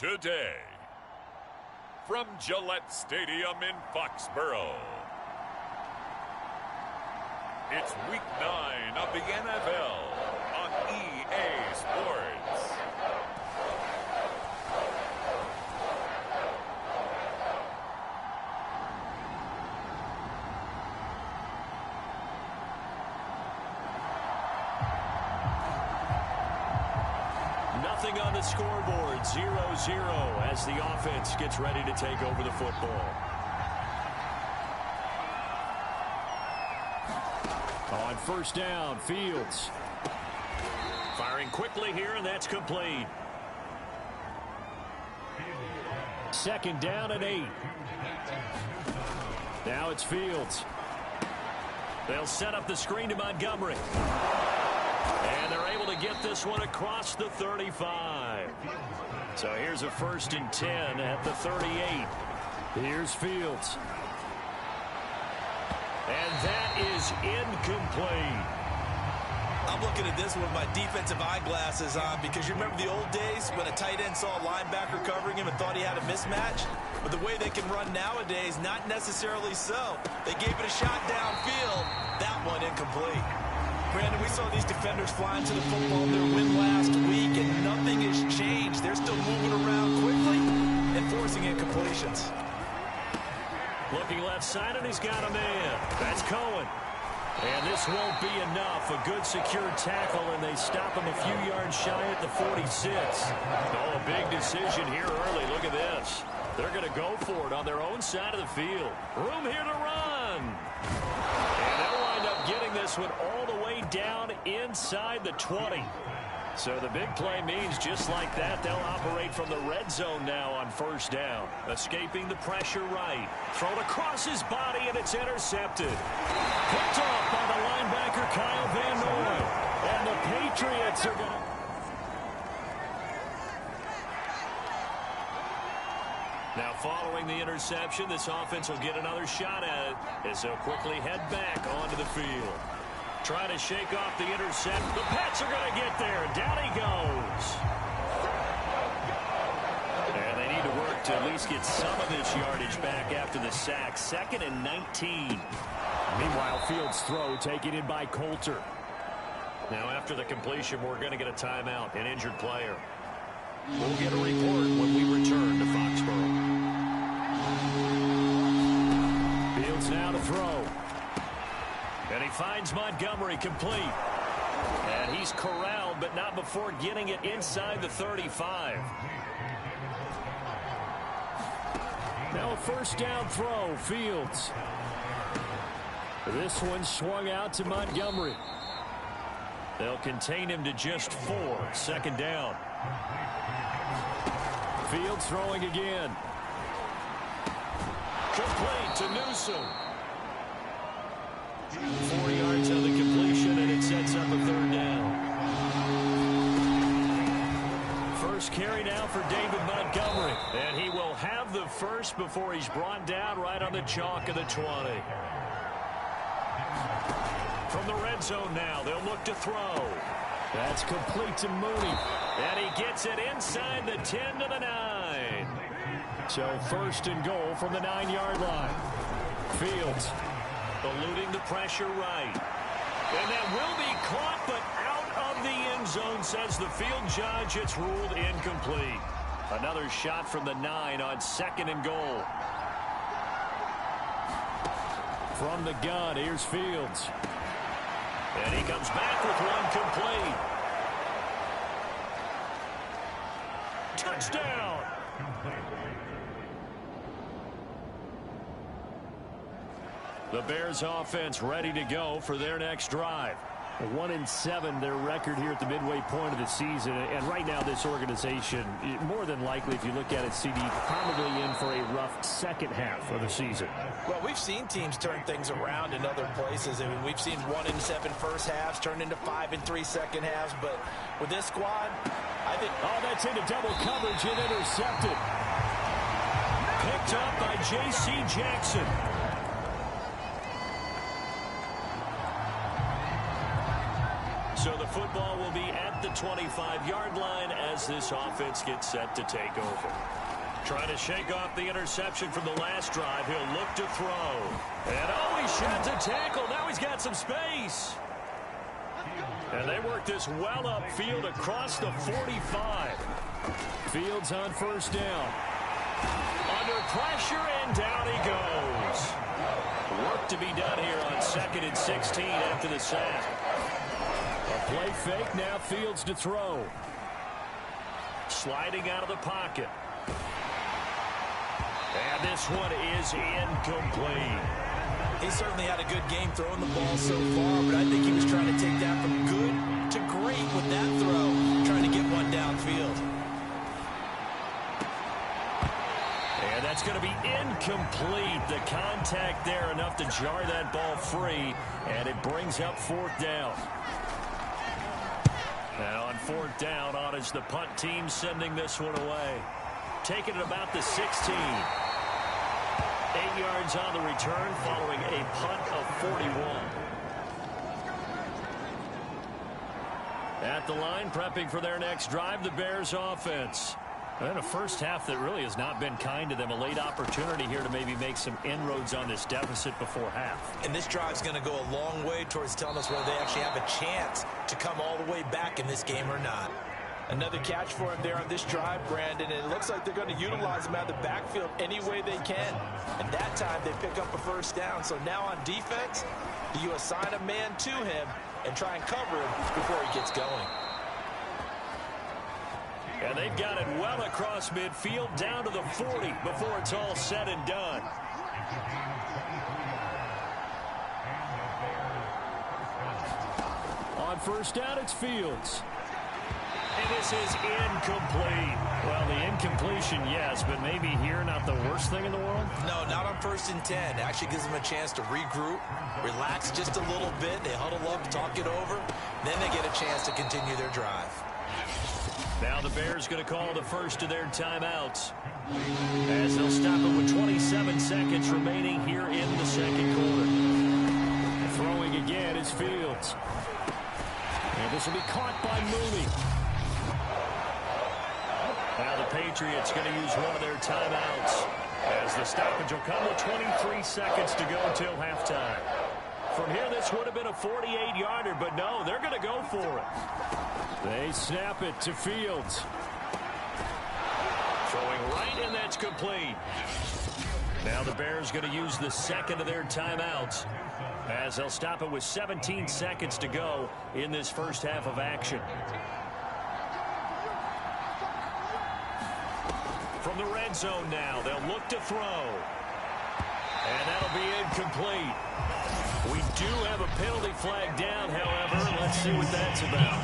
today. From Gillette Stadium in Foxborough, it's Week 9 of the NFL on EA Sports. Nothing on the scoreboard, 0-0 as the offense gets ready to take over the football. On first down, Fields. Firing quickly here, and that's complete. Second down and 8. Now it's Fields. They'll set up the screen to Montgomery. And they're able to get this one across the 35. So here's a 1st and 10 at the 38. Here's Fields. And that is incomplete. I'm looking at this with my defensive eyeglasses on because you remember the old days when a tight end saw a linebacker covering him and thought he had a mismatch? But the way they can run nowadays, not necessarily so. They gave it a shot downfield. That one incomplete. Brandon, we saw these defenders flying to the football in their win last week, and nothing has changed. They're still moving around quickly and forcing incompletions. Looking left side, and he's got a man. That's Cohen. And this won't be enough. A good secure tackle, and they stop him a few yards shy at the 46. Oh, a big decision here early. Look at this. They're going to go for it on their own side of the field. Room here to run. And they'll wind up getting this one all the way down inside the 20. So the big play means just like that, they'll operate from the red zone now on first down. Escaping the pressure right. Thrown across his body, and it's intercepted. Picked off by the linebacker, Kyle Van Noy. And the Patriots are going to... Now following the interception, this offense will get another shot at it as they'll quickly head back onto the field. Trying to shake off the intercept. The Pats are going to get there. Down he goes. And they need to work to at least get some of this yardage back after the sack. 2nd and 19. Meanwhile, Fields' throw taken in by Coulter. Now after the completion, we're going to get a timeout, an injured player. We'll get a report when we return to Foxborough. Fields now to throw. And he finds Montgomery complete. And he's corralled, but not before getting it inside the 35. Now a first down throw, Fields. This one swung out to Montgomery. They'll contain him to just 4. 2nd down. Fields throwing again. Complete to Newsom. 4 yards on the completion, and it sets up a 3rd down. First carry now for David Montgomery. And he will have the first before he's brought down right on the chalk of the 20. From the red zone now, they'll look to throw. That's complete to Mooney. And he gets it inside the 10 to the 9. So 1st and goal from the 9-yard line. Fields eluding the pressure right. And that will be caught, but out of the end zone, says the field judge. It's ruled incomplete. Another shot from the 9 on 2nd and goal. From the gun, here's Fields. And he comes back with one complete. Touchdown! The Bears offense ready to go for their next drive. 1-7 their record here at the midway point of the season. And right now this organization, more than likely if you look at it, CD, probably in for a rough second half of the season. Well, we've seen teams turn things around in other places. I mean, we've seen 1-7 first halves turn into 5-3 second halves. But with this squad, I think... Oh, that's into double coverage and intercepted. Picked up by J.C. Jackson. So the football will be at the 25-yard line as this offense gets set to take over. Trying to shake off the interception from the last drive. He'll look to throw. And he sheds a tackle. Now he's got some space. And they work this well upfield across the 45. Fields on first down. Under pressure, and down he goes. Work to be done here on 2nd and 16 after the sack. A play fake, now Fields to throw. Sliding out of the pocket. And this one is incomplete. He certainly had a good game throwing the ball so far, but I think he was trying to take that from good to great with that throw, trying to get one downfield. And that's going to be incomplete. The contact there enough to jar that ball free, and it brings up 4th down. Now on 4th down, on is the punt team sending this one away. Taking it about the 16. 8 yards on the return following a punt of 41. At the line, prepping for their next drive, the Bears offense. And a first half that really has not been kind to them. A late opportunity here to maybe make some inroads on this deficit before half. And this drive's going to go a long way towards telling us whether they actually have a chance to come all the way back in this game or not. Another catch for him there on this drive, Brandon. And it looks like they're going to utilize him out of the backfield any way they can. And that time they pick up a first down. So now on defense, do you assign a man to him and try and cover him before he gets going? And they've got it well across midfield down to the 40 before it's all said and done. On first down, it's Fields. And this is incomplete. Well, the incompletion, yes, but maybe here not the worst thing in the world? No, not on 1st and 10. It actually gives them a chance to regroup, relax just a little bit. They huddle up, talk it over. Then they get a chance to continue their drive. Now the Bears going to call the first of their timeouts, as they'll stop it with 27 seconds remaining here in the second quarter. Throwing again is Fields. And this will be caught by Mooney. Now the Patriots going to use one of their timeouts, as the stoppage will come with 23 seconds to go until halftime. From here, this would have been a 48-yarder, but no, they're going to go for it. They snap it to Fields. Throwing right, and that's complete. Now the Bears going to use the second of their timeouts, as they'll stop it with 17 seconds to go in this first half of action. From the red zone now, they'll look to throw. And that'll be incomplete. We do have a penalty flag down, however. Let's see what that's about.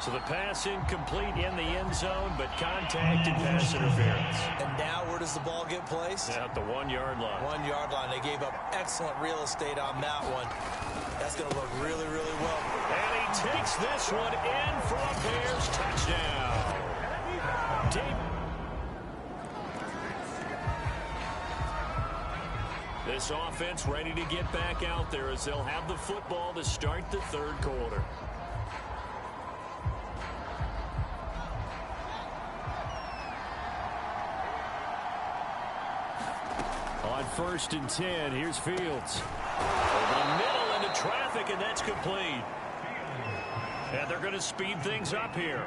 So the pass incomplete in the end zone, but contact and pass interference. And now where does the ball get placed? At the 1-yard line. 1-yard line. They gave up excellent real estate on that one. That's going to look really, really well. And he takes this one in for a Bears touchdown. This offense ready to get back out there as they'll have the football to start the third quarter. On 1st and 10, here's Fields. Over the middle into traffic, and that's complete. And they're going to speed things up here.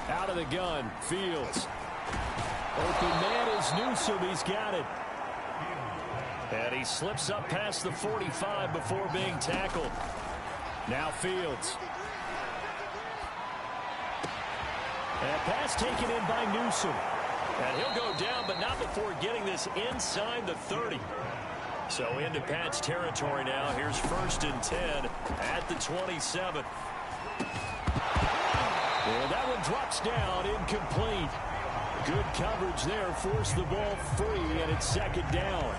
Out of the gun, Fields. Open man is Newsome. He's got it. And he slips up past the 45 before being tackled. Now Fields. And pass taken in by Newsome. And he'll go down, but not before getting this inside the 30. So into Pat's territory now. Here's 1st and 10 at the 27. And that one drops down, incomplete. Good coverage there, forced the ball free, and it's 2nd down.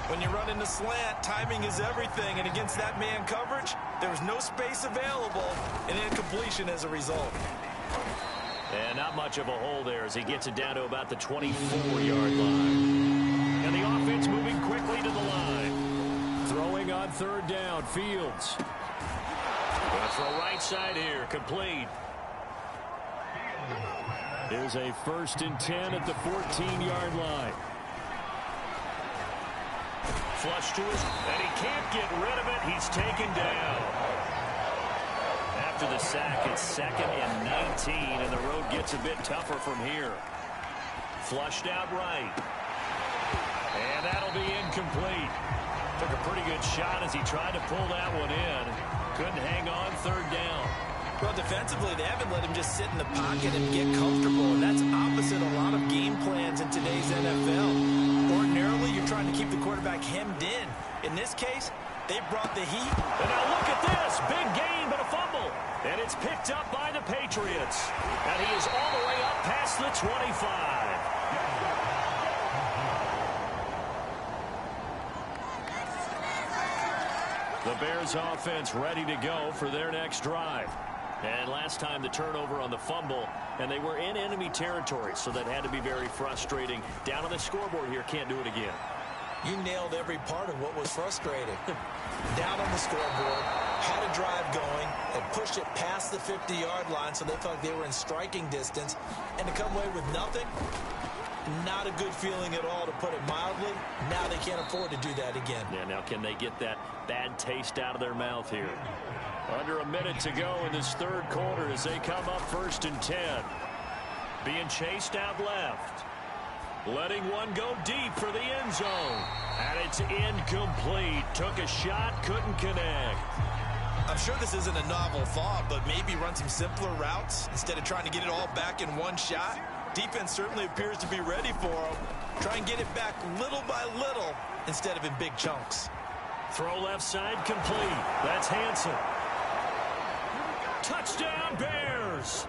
When you run into slant, timing is everything, and against that man coverage, there was no space available, and incompletion as a result. And not much of a hole there as he gets it down to about the 24-yard line. And the offense moving quickly to the line. Throwing on third down, Fields. Going to throw right side here, complete. Here's a 1st and 10 at the 14-yard line. Flush to his, and he can't get rid of it. He's taken down. After the sack, it's 2nd and 19, and the road gets a bit tougher from here. Flushed out right. And that'll be incomplete. Took a pretty good shot as he tried to pull that one in. Couldn't hang on, 3rd down. Well, defensively, they haven't let him just sit in the pocket and get comfortable, and that's opposite a lot of game plans in today's NFL. Ordinarily, you're trying to keep the quarterback hemmed in. In this case, they brought the heat. And now look at this. Big gain, but a fumble. And it's picked up by the Patriots. And he is all the way up past the 25. The Bears offense ready to go for their next drive. And last time the turnover on the fumble, and they were in enemy territory, so that had to be very frustrating. Down on the scoreboard here, can't do it again. You nailed every part of what was frustrating. Down on the scoreboard, had a drive going, and pushed it past the 50-yard line so they felt like they were in striking distance, and to come away with nothing, not a good feeling at all, to put it mildly. Now they can't afford to do that again. Yeah, now can they get that bad taste out of their mouth here? Under a minute to go in this 3rd quarter as they come up 1st and 10. Being chased out left. Letting one go deep for the end zone. And it's incomplete. Took a shot, couldn't connect. I'm sure this isn't a novel thought, but maybe run some simpler routes instead of trying to get it all back in one shot. Defense certainly appears to be ready for him. Try and get it back little by little instead of in big chunks. Throw left side complete. That's Hansen. Touchdown, Bears!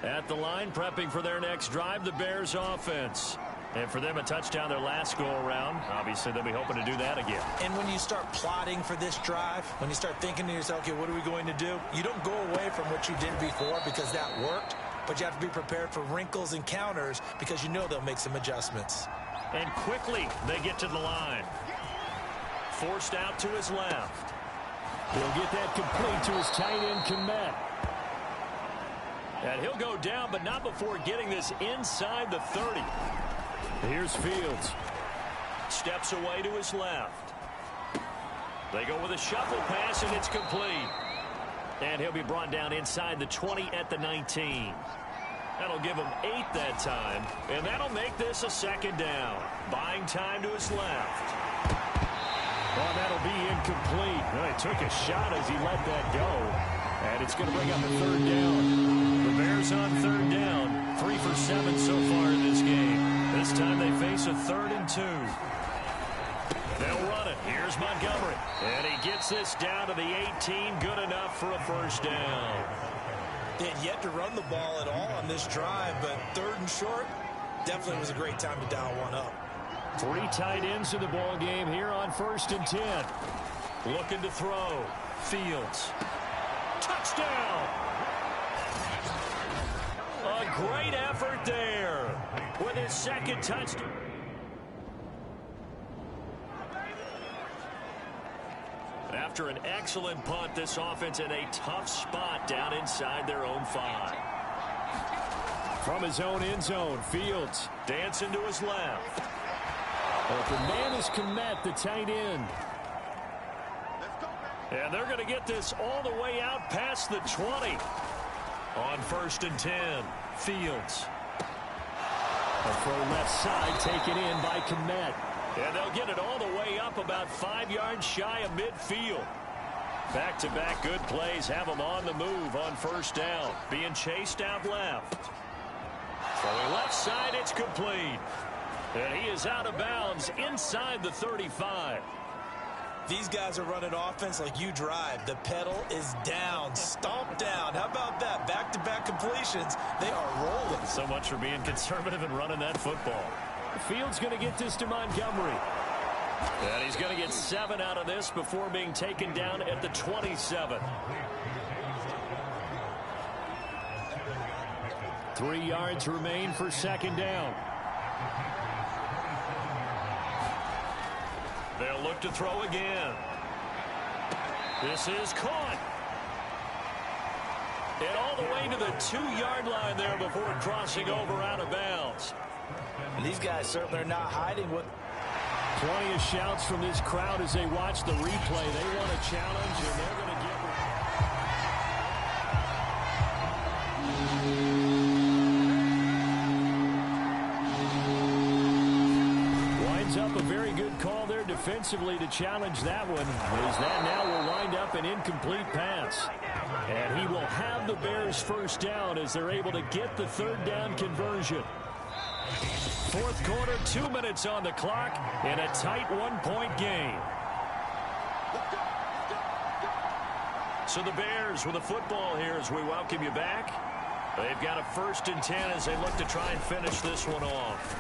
At the line, prepping for their next drive, the Bears offense. And for them, a touchdown their last go-around. Obviously, they'll be hoping to do that again. And when you start plotting for this drive, when you start thinking to yourself, okay, what are we going to do? You don't go away from what you did before because that worked, but you have to be prepared for wrinkles and counters because you know they'll make some adjustments. And quickly, they get to the line. Forced out to his left. He'll get that complete to his tight end, Komet. And he'll go down, but not before getting this inside the 30. Here's Fields. Steps away to his left. They go with a shuffle pass, and it's complete. And he'll be brought down inside the 20 at the 19. That'll give him 8 that time, and that'll make this a 2nd down. Buying time to his left. Well, that'll be incomplete. Well, he took a shot as he let that go. And it's going to bring up a 3rd down. The Bears on 3rd down. 3 for 7 so far in this game. This time they face a 3rd and 2. They'll run it. Here's Montgomery. And he gets this down to the 18. Good enough for a 1st down. They had yet to run the ball at all on this drive, but 3rd and short, definitely was a great time to dial one up. 3 tight ends in the ball game here on 1st and 10. Looking to throw. Fields. Touchdown! A great effort there with his 2nd touchdown. After an excellent punt, this offense in a tough spot down inside their own 5. From his own end zone, Fields dancing to his left. The man is Komet, the tight end. And they're going to get this all the way out past the 20. On 1st and 10, Fields. A throw left side taken in by Komet. And they'll get it all the way up about 5 yards shy of midfield. Back-to-back good plays have them on the move on 1st down. Being chased out left. Throwing left side, it's complete. And he is out of bounds inside the 35. These guys are running offense like you drive. The pedal is down, stomped down. How about that? Back-to-back completions. They are rolling. So much for being conservative and running that football. Fields going to get this to Montgomery. And he's going to get 7 out of this before being taken down at the 27. 3 yards remain for 2nd down. They'll look to throw again. This is caught. And all the way to the 2-yard line there before crossing over out of bounds. And these guys certainly are not hiding what. Plenty of shouts from this crowd as they watch the replay. They want a challenge, and they're going to get winds up a very good call there defensively to challenge that one, as that now will wind up an incomplete pass. And he will have the Bears first down as they're able to get the third down conversion. Fourth quarter, 2 minutes on the clock in a tight 1-point game. So the Bears with the football here as we welcome you back. They've got a 1st and 10 as they look to try and finish this one off.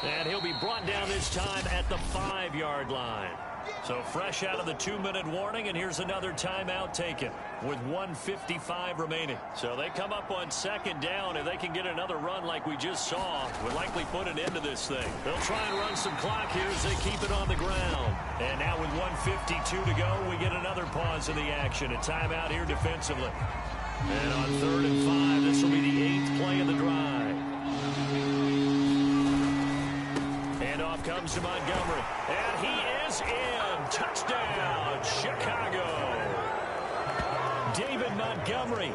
And he'll be brought down this time at the 5-yard line. So fresh out of the 2-minute warning, and here's another timeout taken with 1:55 remaining. So they come up on 2nd down. If they can get another run like we just saw, would likely put an end to this thing. They'll try and run some clock here as they keep it on the ground. And now with 1:52 to go, we get another pause in the action. A timeout here defensively. And on 3rd and 5, this will be the 8th play of the drive. And off comes to Montgomery. And he is in. Touchdown, Chicago. David Montgomery.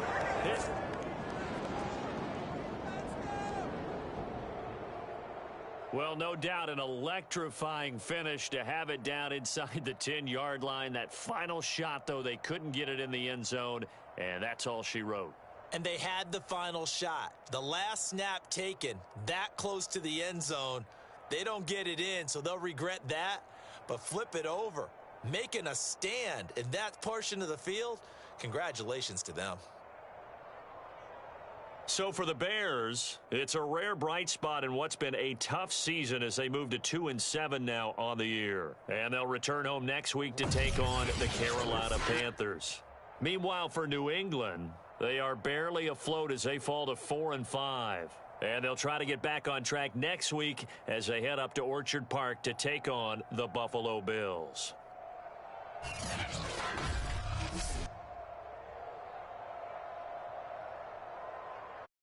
Well, no doubt an electrifying finish to have it down inside the 10-yard line. That final shot, though, they couldn't get it in the end zone, and that's all she wrote. And they had the final shot. The last snap taken that close to the end zone. They don't get it in, so they'll regret that. But flip it over, making a stand in that portion of the field, congratulations to them. So for the Bears, it's a rare bright spot in what's been a tough season as they move to 2-7 now on the year. And they'll return home next week to take on the Carolina Panthers. Meanwhile, for New England, they are barely afloat as they fall to 4-5. And they'll try to get back on track next week as they head up to Orchard Park to take on the Buffalo Bills.